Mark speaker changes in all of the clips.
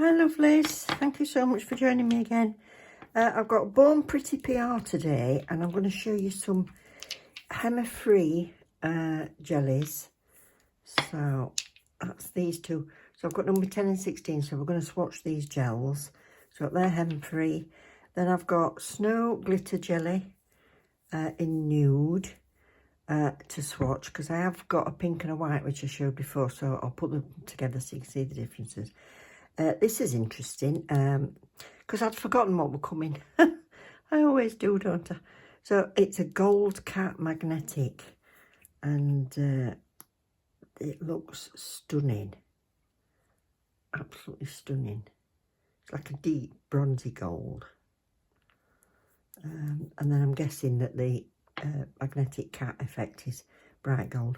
Speaker 1: Hi lovelies, thank you so much for joining me again. I've got Born Pretty PR today and I'm going to show you some Hema free jellies. So that's these two. So I've got number 10 and 16, so we're going to swatch these gels. So they're Hema free. Then I've got Snow Glitter Jelly in nude to swatch, because I have got a pink and a white which I showed before, so I'll put them together so you can see the differences. This is interesting because I'd forgotten what were coming. I always do, don't I? So it's a gold cat magnetic and it looks stunning. Absolutely stunning. It's like a deep bronzy gold. And then I'm guessing that the magnetic cat effect is bright gold.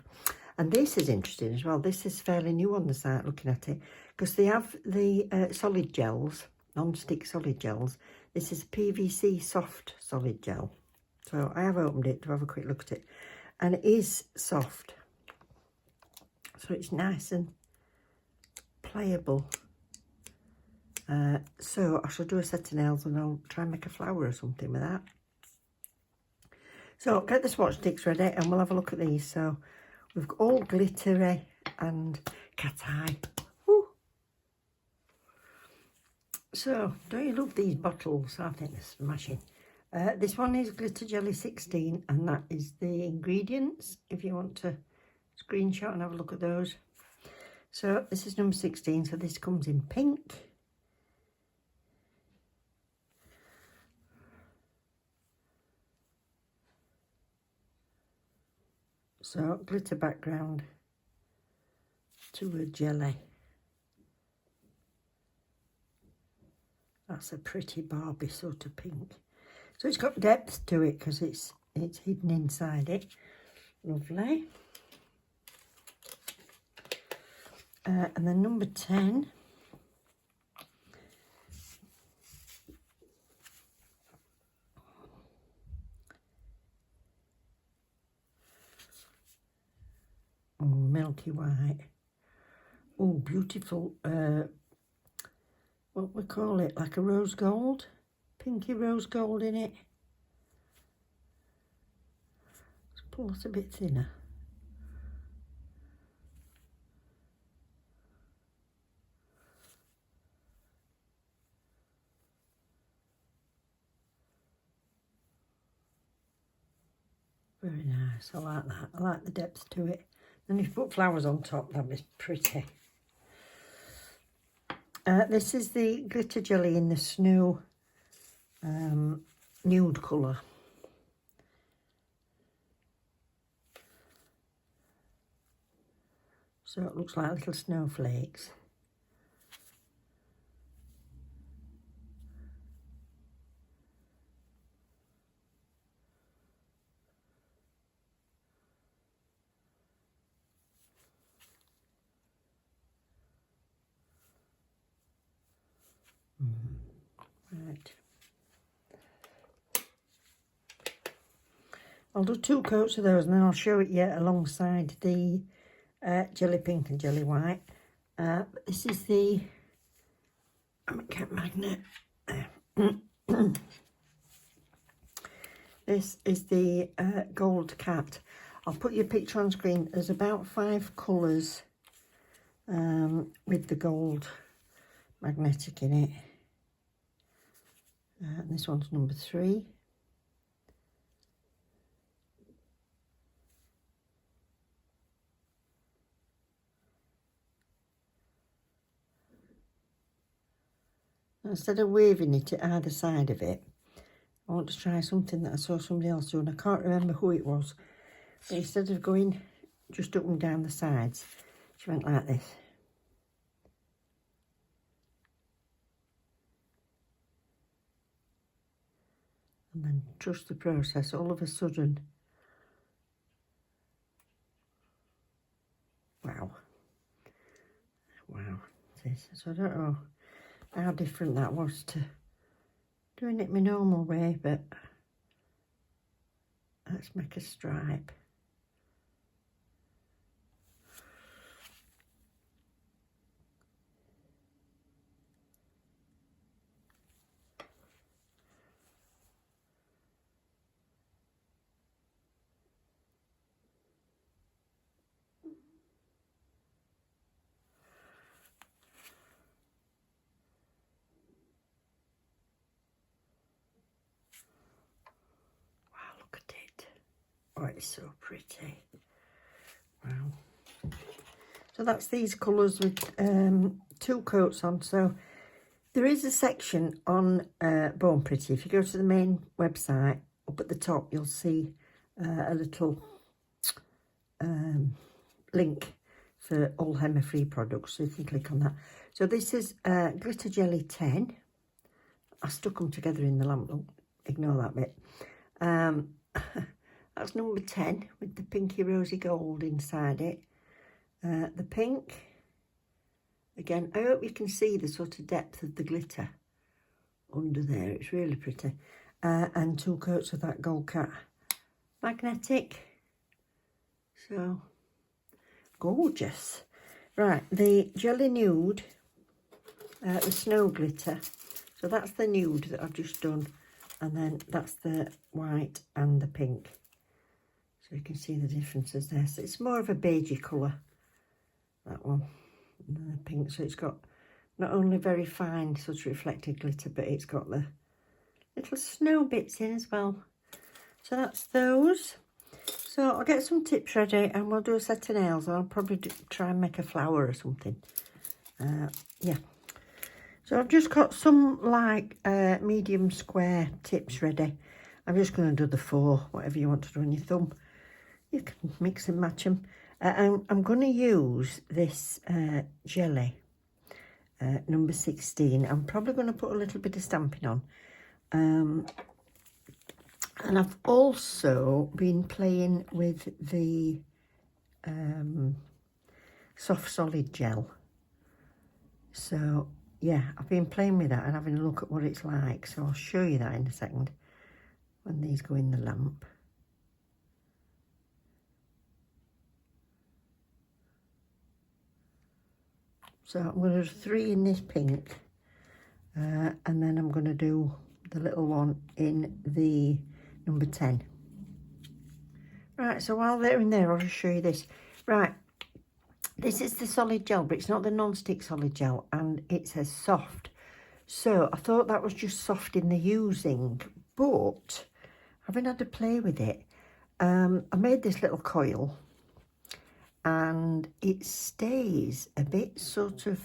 Speaker 1: And this is interesting as well. This is fairly new on the site, looking at it, because they have the solid gels, non-stick solid gels. This is PVC soft solid gel. So I have opened it to have a quick look at it. And it is soft. So it's nice and playable. So I shall do a set of nails and I'll try and make a flower or something with that. So get the swatch sticks ready and we'll have a look at these. So we've got all glittery and cat eye. Woo. So don't you love these bottles? I think they're smashing. This one is Glitter Jelly 16 and that is the ingredients if you want to screenshot and have a look at those. So this is number 16, so this comes in pink. So glitter background to a jelly. That's a pretty Barbie sort of pink. So it's got depth to it because it's hidden inside it. Lovely. And then number 10. Oh, milky white. Oh, beautiful. What we call it, like a rose gold. Pinky rose gold in it. Let's pull it a bit thinner. Very nice, I like that. I like the depth to it. Then if you put flowers on top, that'd be pretty. This is the glitter jelly in the snow nude colour. So it looks like little snowflakes. Right. I'll do 2 coats of those and then I'll show it you alongside the jelly pink and jelly white. This is the cat magnet. This is the gold cat. I'll put your picture on screen. There's about 5 colours with the gold magnetic in it. And this one's number 3. Instead of waving it at either side of it, I want to try something that I saw somebody else do, and I can't remember who it was. But instead of going just up and down the sides, she went like this. And then trust the process. All of a sudden, wow. Wow. So I don't know how different that was to doing it my normal way, but let's make a stripe. Oh, it's so pretty. Wow. So that's these colours with 2 coats on. So there is a section on Born Pretty. If you go to the main website, up at the top, you'll see a little link for all Hema free products. So you can click on that. So this is Glitter Jelly 10. I stuck them together in the lamp. Ignore that bit. That's number 10 with the pinky rosy gold inside it. The pink, again, I hope you can see the sort of depth of the glitter under there. It's really pretty. And 2 coats of that gold cat magnetic. So gorgeous. Right, the jelly nude, the snow glitter. So that's the nude that I've just done, and then that's the white and the pink. So you can see the differences there. So it's more of a beigey colour, that one, and then the pink. So it's got not only very fine sort of reflected glitter, but it's got the little snow bits in as well. So that's those. So I'll get some tips ready and we'll do a set of nails. I'll probably try and make a flower or something. Yeah. So I've just got some like medium square tips ready. I'm just going to do the 4, whatever you want to do on your thumb. You can mix and match them. I'm going to use this jelly, number 16. I'm probably going to put a little bit of stamping on. And I've also been playing with the soft solid gel. So yeah, I've been playing with that and having a look at what it's like. So I'll show you that in a second when these go in the lamp. So I'm going to do 3 in this pink, and then I'm going to do the little one in the number 10. Right, so while they're in there, I'll just show you this. Right, this is the solid gel, but it's not the non-stick solid gel, and it says soft. So I thought that was just soft in the using, but having had to play with it, I made this little coil, and it stays a bit sort of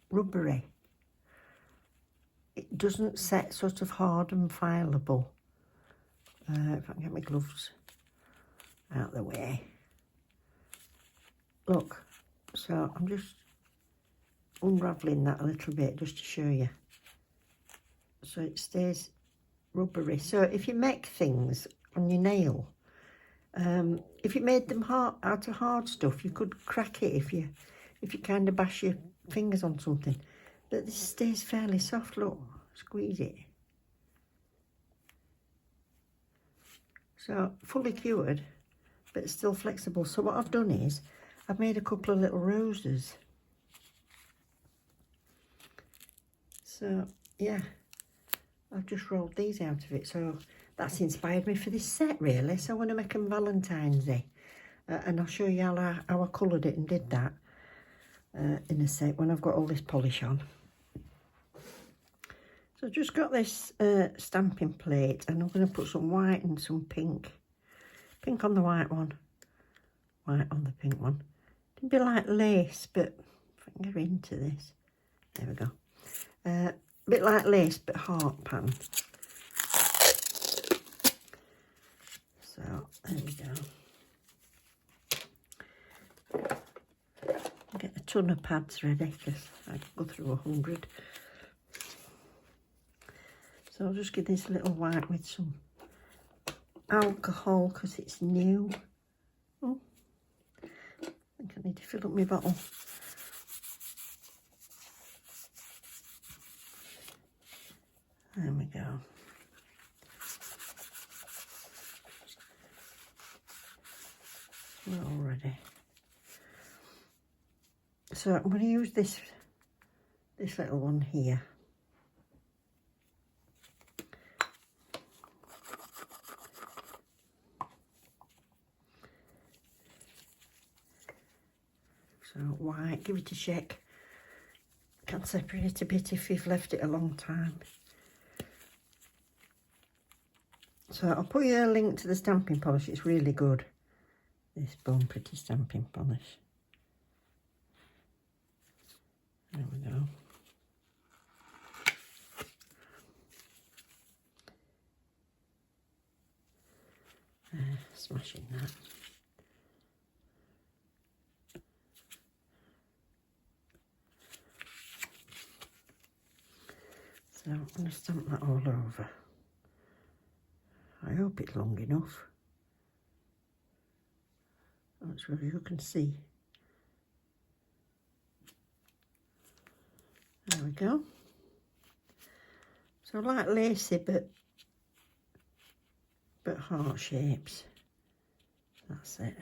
Speaker 1: rubbery. It doesn't set sort of hard and fileable. If I can get my gloves out of the way. Look, so I'm just unravelling that a little bit just to show you. So it stays rubbery. So if you make things on your nail, if you made them hard, out of hard stuff, you could crack it if you kind of bash your fingers on something. But this stays fairly soft. Look, squeeze it. So fully cured, but it's still flexible. So what I've done is I've made a couple of little roses. So yeah, I've just rolled these out of it. So that's inspired me for this set really. So I want to make them Valentines Day. And I'll show you how I coloured it and did that in a sec when I've got all this polish on. So I've just got this stamping plate, and I'm going to put some white and some pink. Pink on the white one, white on the pink one. It'd be like lace, but if I can get into this. There we go. A bit like lace, but heart pattern. So there we go. Get a ton of pads ready because I can go through 100. So I'll just give this a little white with some alcohol because it's new. Oh, I think I need to fill up my bottle. There we go. We're all ready. So I'm going to use this little one here. So white, give it a shake. Can separate a bit if you've left it a long time. So I'll put you a link to the stamping polish. It's really good, this Born Pretty stamping polish. There we go. Smashing that. So I'm going to stamp that all over. I hope it's long enough. Not sure you can see. There we go. So like lacy but heart shapes. That's it.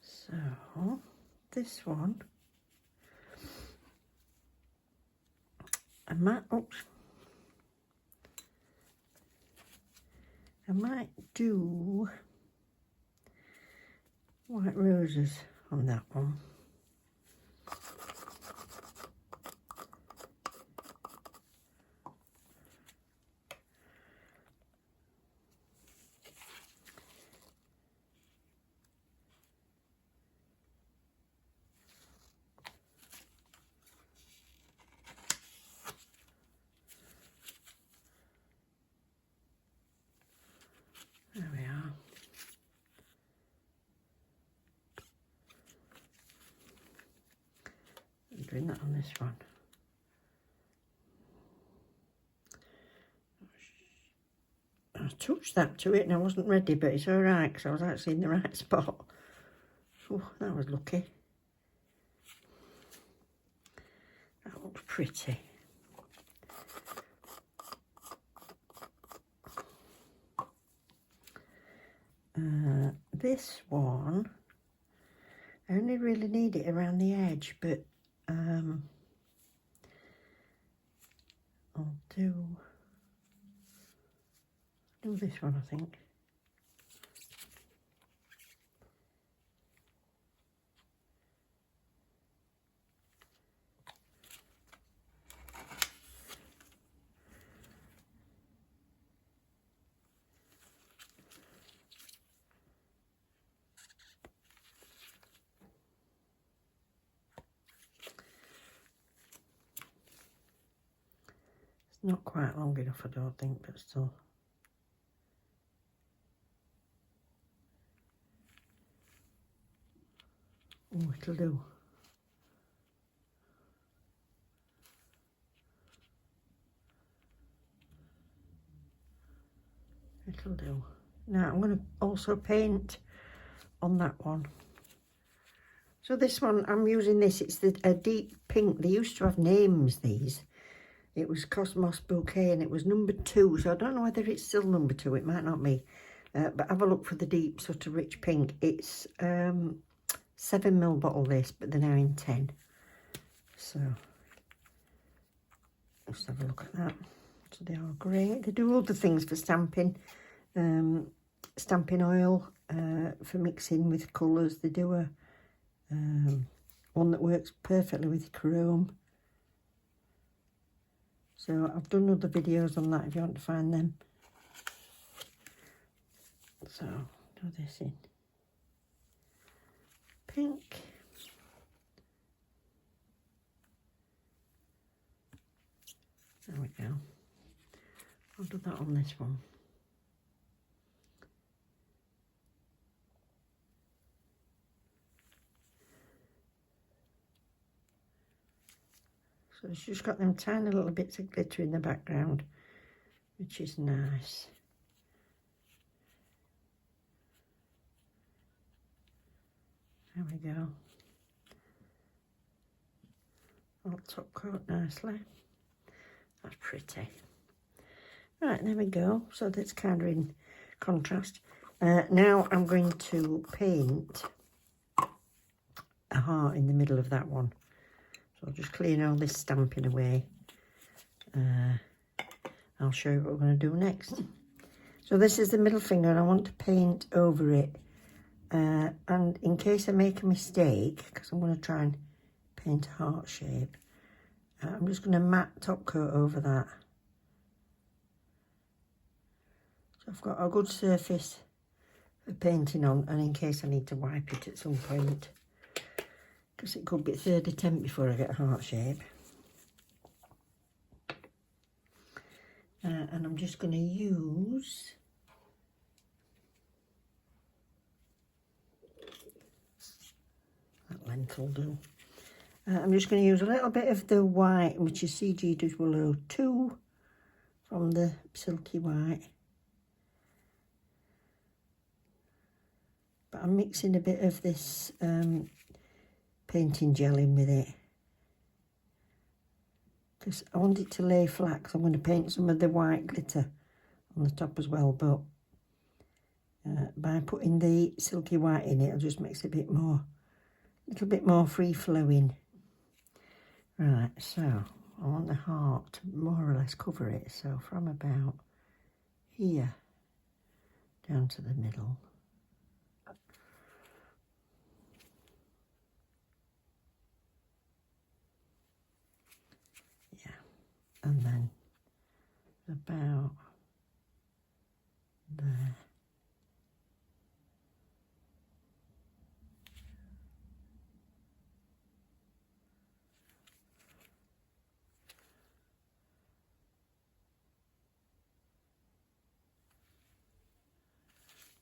Speaker 1: So this one, I might do white roses on that one. There we are. I'm doing that on this one. I touched that to it and I wasn't ready, but it's all right because I was actually in the right spot. Oh, that was lucky. That looks pretty. This one, I only really need it around the edge, but I'll do this one, I think. Not quite long enough, I don't think, but still. Oh, it'll do. It'll do. Now I'm going to also paint on that one. So this one, I'm using this, it's a deep pink. They used to have names, these. It was Cosmos Bouquet and it was number 2, so I don't know whether it's still number 2, it might not be. But have a look for the deep sort of rich pink. It's 7ml bottle this, but they're now in 10. So let's have a look at that. So they are great. They do other things for stamping. Stamping oil for mixing with colours. They do a one that works perfectly with chrome. So I've done other videos on that if you want to find them. So do this in pink. There we go. I'll do that on this one. So it's just got them tiny little bits of glitter in the background, which is nice. There we go. All top coat nicely. That's pretty. Right, there we go. So that's kind of in contrast. Now I'm going to paint a heart in the middle of that one. So I'll just clean all this stamping away. I'll show you what we're going to do next. So this is the middle finger and I want to paint over it. And in case I make a mistake, because I'm going to try and paint a heart shape, I'm just going to matte top coat over that. I've got a good surface for painting on, and in case I need to wipe it at some point, because it could be third attempt before I get a heart shape. And I'm just going to use that length will do. I'm just going to use a little bit of the white, which is CG0002 from the Silky White. But I'm mixing a bit of this painting gel in with it, because I want it to lay flat, because I'm going to paint some of the white glitter on the top as well. But by putting the Silky White in, it just makes it a bit more, a little bit more free flowing. Right, so I want the heart to more or less cover it, so from about here down to the middle. Yeah, and then about there.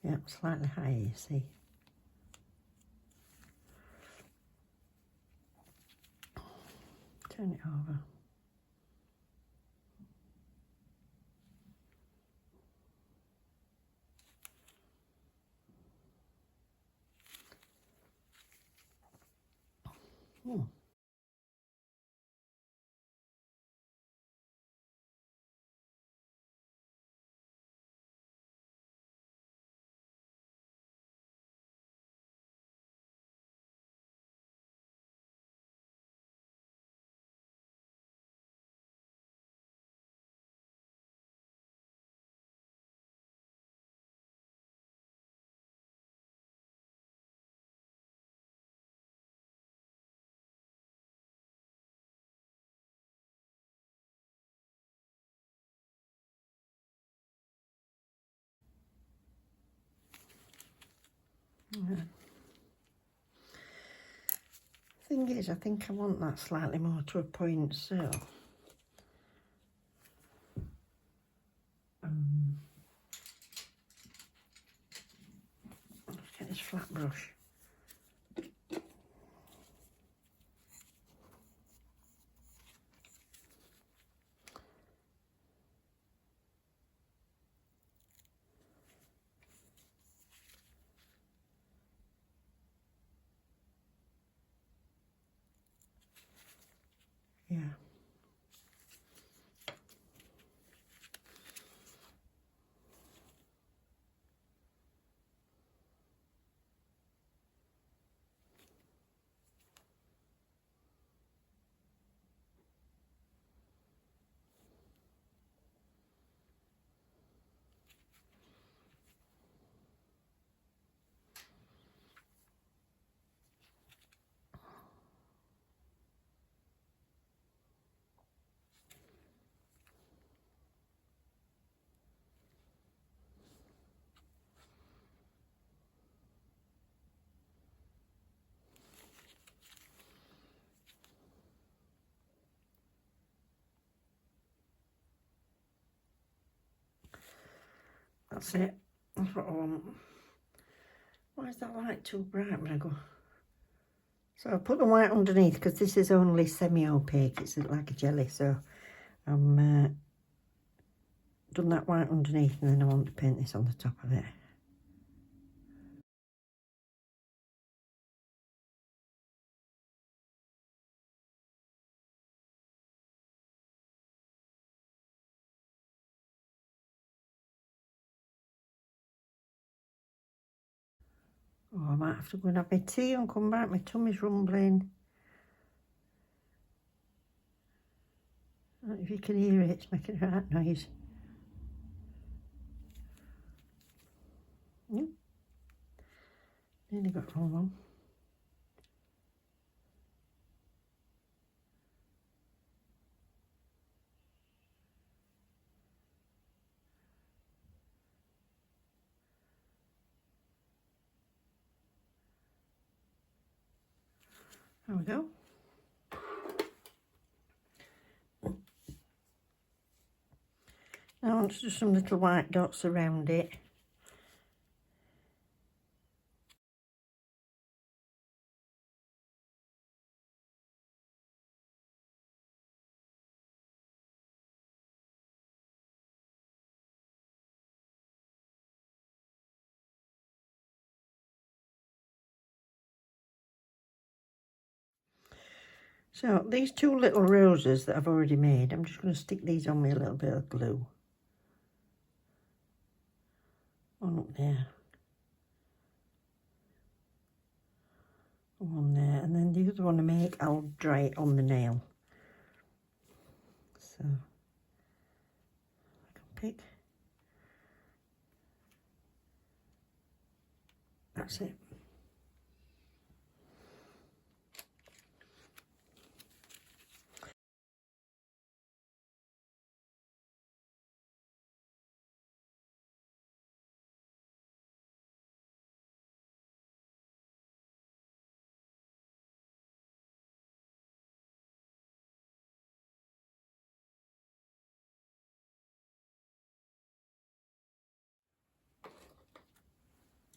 Speaker 1: Yeah, slightly higher, you see. Turn it over. Hmm. Yeah. Thing is, I think I want that slightly more to a point, so let's get this flat brush. Yeah. That's it. That's what I want. Why is that light too bright when I go? So I put the white underneath, because this is only semi-opaque. It's like a jelly, so I'm done that white underneath, and then I want to paint this on the top of it. Oh, I might have to go and have my tea and come back. My tummy's rumbling. I don't know if you can hear it. It's making a right noise. Nearly got all on. There we go. Now I want to do some little white dots around it. So these two little roses that I've already made, I'm just going to stick these on with a little bit of glue. One up there. One there. And then the other one I make, I'll dry it on the nail. So I can pick. That's it.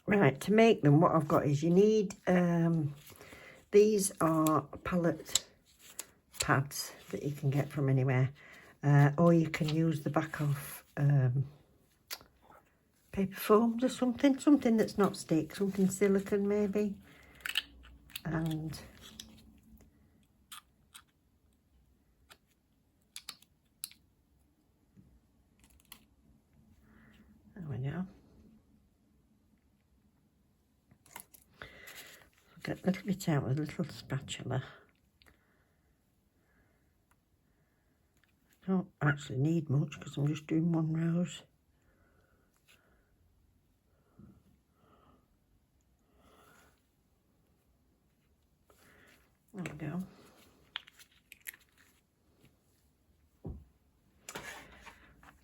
Speaker 1: Right, to make them, what I've got is you need, these are palette pads that you can get from anywhere, or you can use the back of paper foams or something that's not stick, something silicone maybe, and there we go. Get a little bit out with a little spatula. I don't actually need much because I'm just doing one rose. There we go.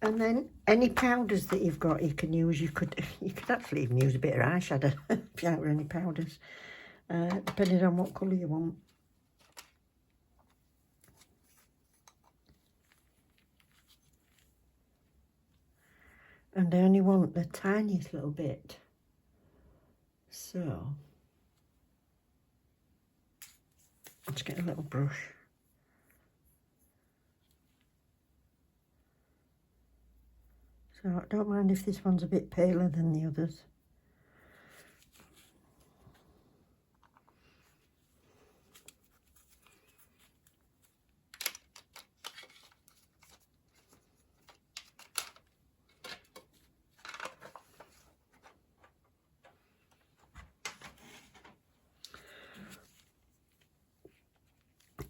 Speaker 1: And then any powders that you've got, you can use. You could actually even use a bit of eyeshadow if you haven't got any powders, depending on what colour you want. And I only want the tiniest little bit, so let's get a little brush. So I don't mind if this one's a bit paler than the others.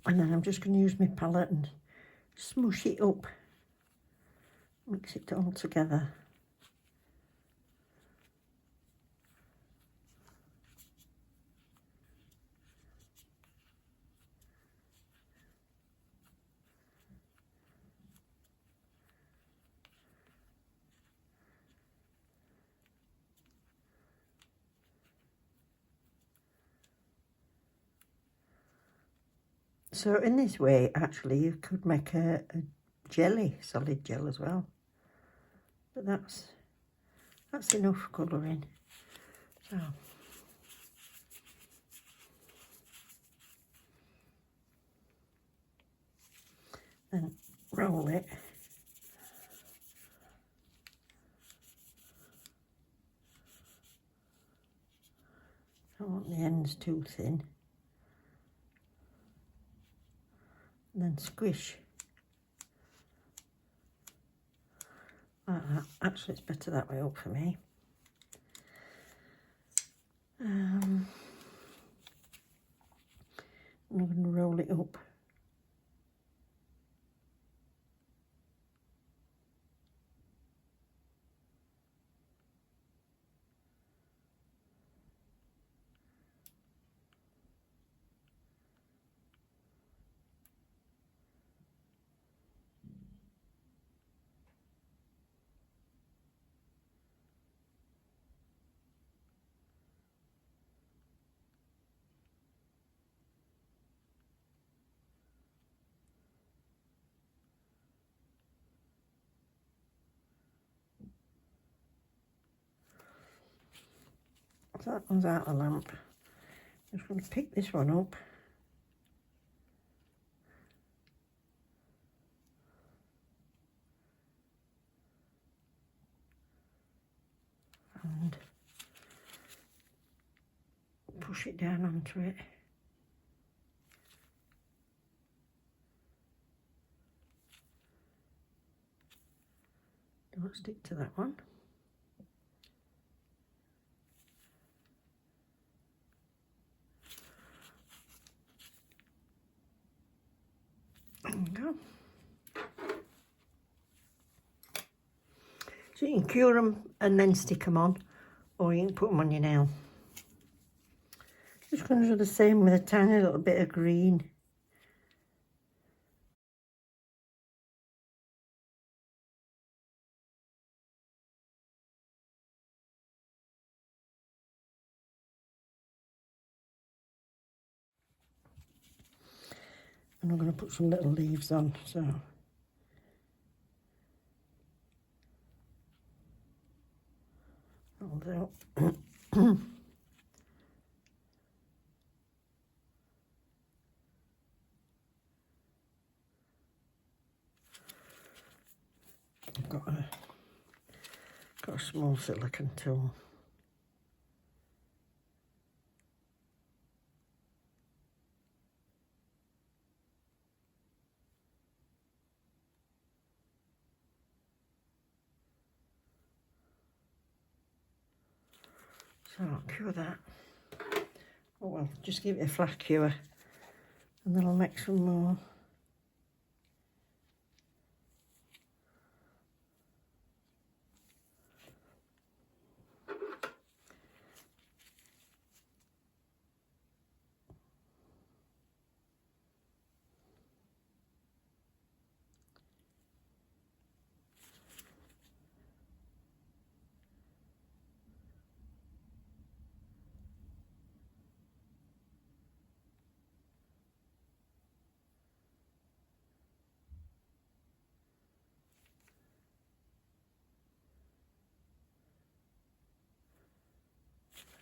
Speaker 1: And then I'm just going to use my palette and smush it up, mix it all together. So in this way, actually, you could make a jelly, solid gel as well. But that's enough colouring. So then roll it. I don't want the ends too thin. And then squish. Like that. Actually, it's better that way up for me. I'm going to roll it up. that one's out of the lamp. I'm just going to pick this one up. And push it down onto it. Don't stick to that one. There we go. So you can cure them and then stick them on, or you can put them on your nail. Just going to do the same with a tiny little bit of green. And I'm going to put some little leaves on, so. That'll do. I've got a small silicone tool. So I'll cure that. Oh well, just give it a flat cure and then I'll make some more.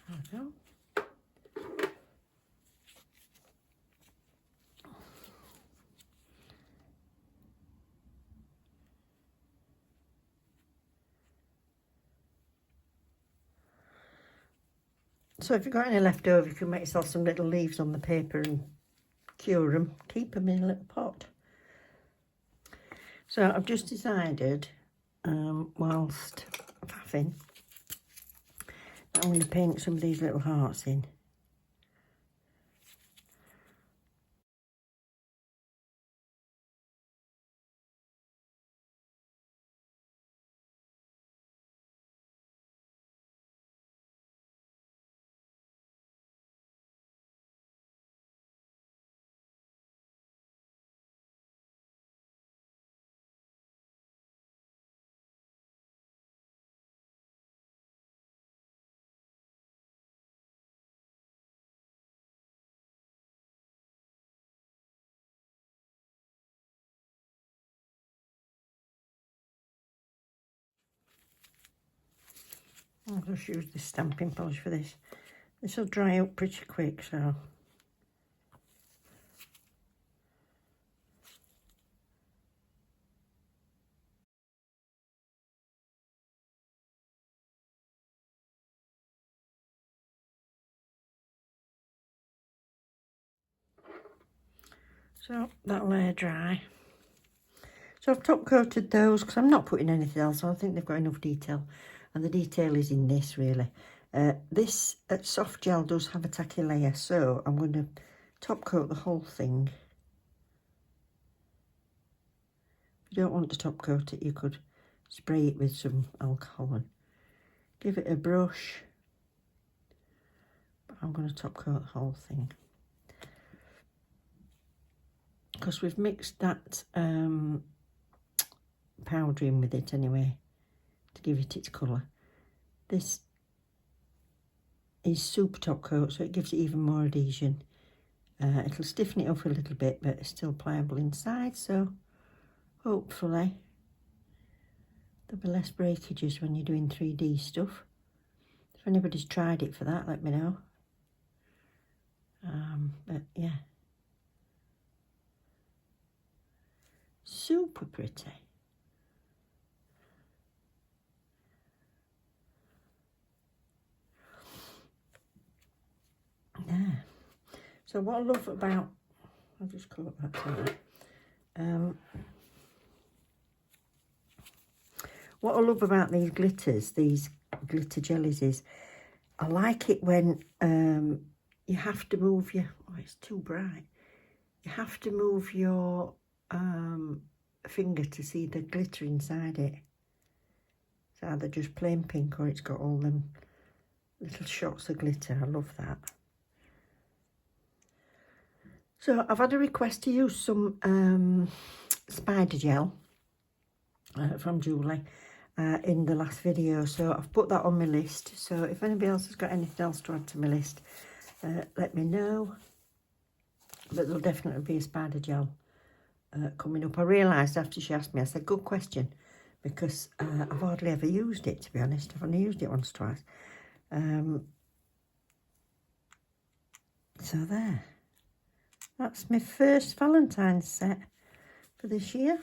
Speaker 1: There we go. So if you've got any left over, you can make yourself some little leaves on the paper and cure them. Keep them in a little pot. So I've just decided, whilst faffing, I'm going to paint some of these little hearts in. I'll just use this stamping polish for this. This will dry up pretty quick, so. So that'll air dry. So I've top coated those because I'm not putting anything else on. I think they've got enough detail, and the detail is in this really. This soft gel does have a tacky layer, so I'm going to top coat the whole thing. If you don't want to top coat it, you could spray it with some alcohol and give it a brush. But I'm going to top coat the whole thing. Because we've mixed that powder in with it anyway to give it its colour. This is super top coat, so it gives it even more adhesion. It'll stiffen it up a little bit, but it's still pliable inside, so hopefully there'll be less breakages when you're doing 3D stuff. So If anybody's tried it for that, let me know. But yeah, super pretty. Yeah. So what I love about, I'll just call it that too. What I love about these glitters, these glitter jellies, is I like it when you have to move your, oh, it's too bright. You have to move your finger to see the glitter inside it. It's either just plain pink or it's got all them little shots of glitter. I love that. So I've had a request to use some spider gel from Julie in the last video, so I've put that on my list. So if anybody else has got anything else to add to my list, let me know. But there'll definitely be a spider gel coming up. I realised after she asked me, I said, good question, because I've hardly ever used it, to be honest. I've only used it once or twice. So there. That's my first Valentine's set for this year.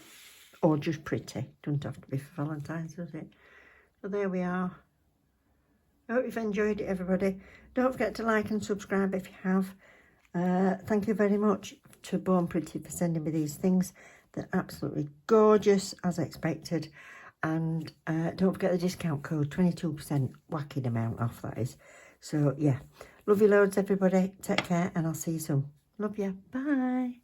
Speaker 1: Or just pretty. Doesn't have to be for Valentine's, does it? So there we are. I hope you've enjoyed it, everybody. Don't forget to like and subscribe if you have. Thank you very much to Born Pretty for sending me these things. They're absolutely gorgeous, as expected. And don't forget the discount code, 22%, whacking amount off, that is. So, yeah. Love you loads, everybody. Take care, and I'll see you soon. Love you. Bye.